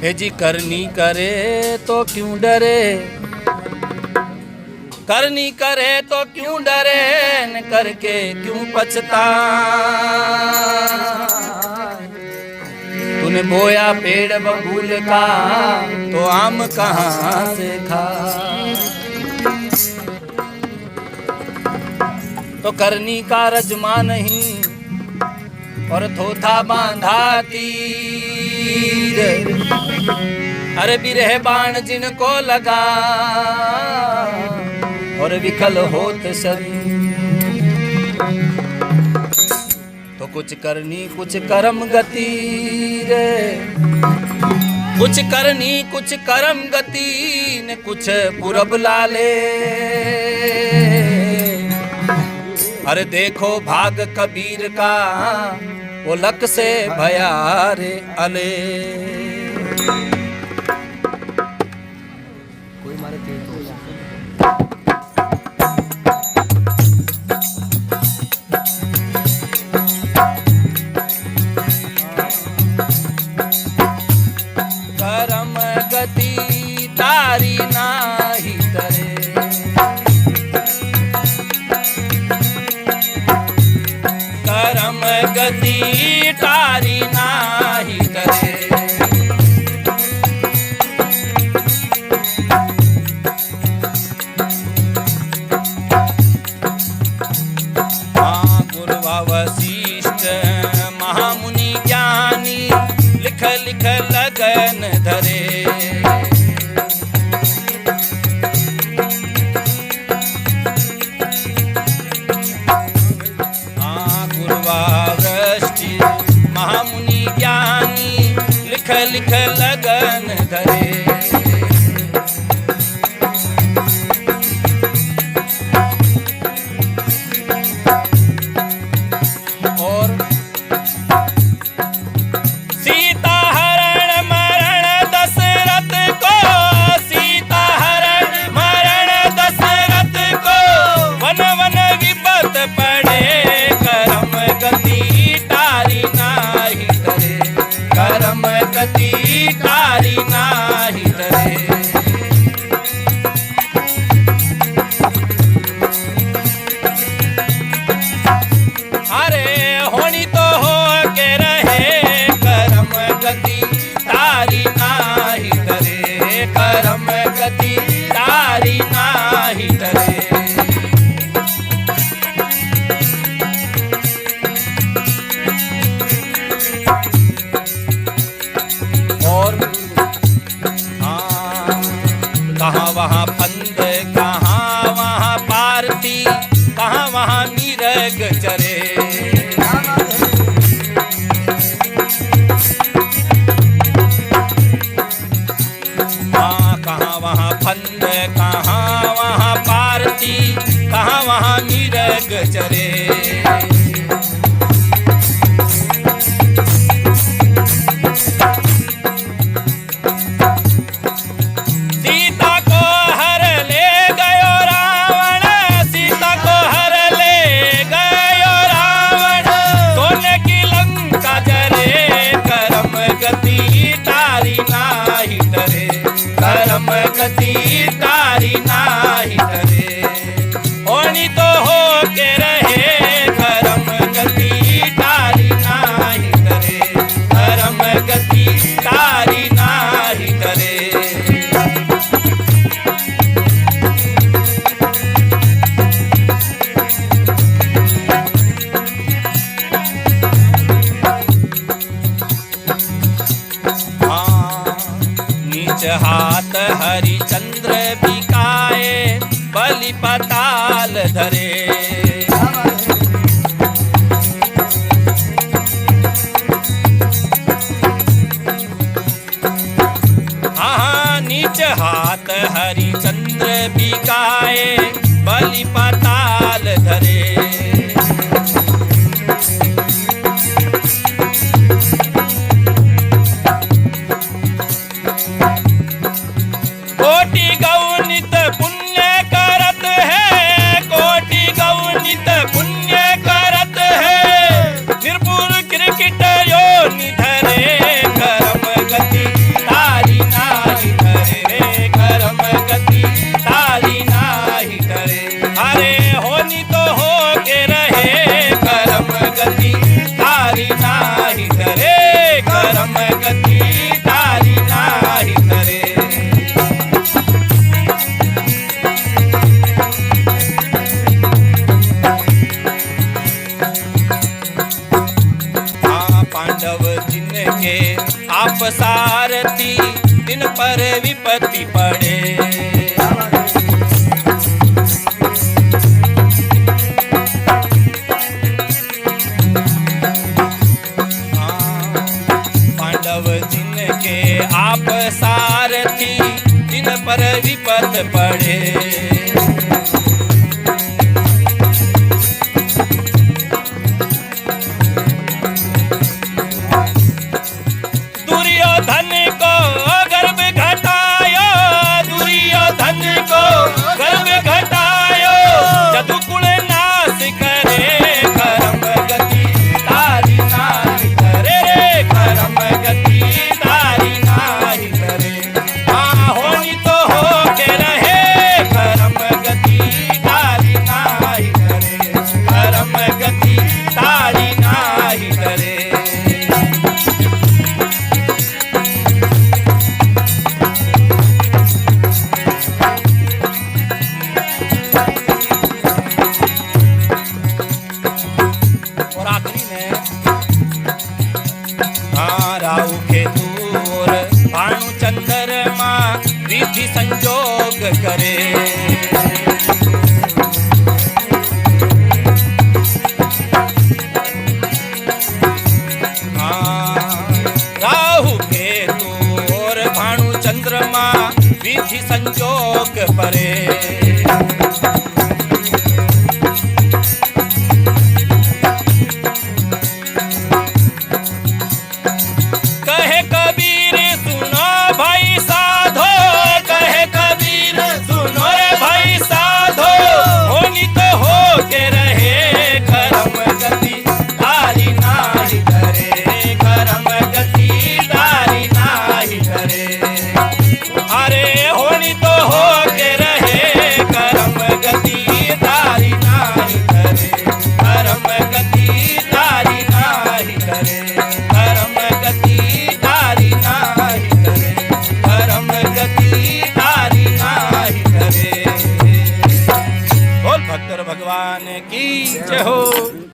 हे जी करनी करे तो क्यों डरे, करनी करे तो क्यों डरे, न करके क्यों पछता। तूने बोया पेड़ बबूल का तो आम कहाँ से खा। तो करनी का रजमा नहीं और थोथा बांधा तीर, अरे बिरह बाण जिनको लगा और विकल होत शरीर। तो कुछ करनी कुछ कर्म गति रे, कुछ करनी कुछ कर्म गति ने कुछ पुरब लाले। अरे देखो भाग कबीर का वो लक से भया रे अले। कोई मारे करम गति तारी नाही करे, करम गति तारी नाही करे। हाँ गुरुवा वशिष्ठ महामुनि ज्ञानी लिख लिख लगन धरे। महामुनि ज्ञानी लिख लिख लगन धरे। और सीता हरण मरण दशरथ को, सीता हरण मरण दशरथ को वन वन विपत पड़े। करम गति तारी नाही करे, करम गति तारी नाही करे। अरे होनी तो हो के रहे, करम गति तारी नाही करे, करम गति तारी नाही करे। और कहाँ वहाँ फंद, कहाँ वहाँ पारती, कहाँ वहाँ मीरग चरे। हाँ कहाँ वहाँ फंद, कहाँ वहाँ पारती, कहाँ वहाँ मीरग चरे। करम गति तारी नाही करे, होनी तो हो के रहे। करम गति तारी नाही करे, करम गति तारी नाही करे। हाथ हरिचंद्र बिकाए बलि पताल धरे। हाँ नीच हाथ हरिचंद्र बिकाए बलि पताल धरे। कोटि गौनित पुण्य करत है, कोटि गौनित पुण्य करत है, निर्पुर क्रिकेट यो निधरे। करम गति तारी सारथी दिन पर विपत्ति पड़े। पांडव जिनके आप सारथी दिन पर विपत पड़े। दुर्योधन को गर्भ घटायो, दुर्योधन को गर्भ घटायो, जदुकुल नाश करे, कर्म गति तारी नाही करे रे, कर्म गति तारी नाही करे। हाँ होनी तो हो के रहे, कर्म गति तारी नाही करे, कर्म गति तारी नाही करे। और आखिरी में राहु केतु और भानु चंद्रमा विधि संजोग करे। राहु केतु और भानु चंद्रमा विधि संजोग परे। कहे कबीर सुनो भाई साधो, कहे कबीर सुनो रे भाई साधो, होनी तो हो के रहे, कर्म गति तारी नाही करे, कर्म गति तारी नाही करे। अरे होनी तो हो के रहे, कर्म गति तारी नाही करे, कर्म गति तारी नाही करे, कर्म गति तारी नाही करे, कर्म गति तारी नाही करे। बोल भक्त भगवान की जय हो।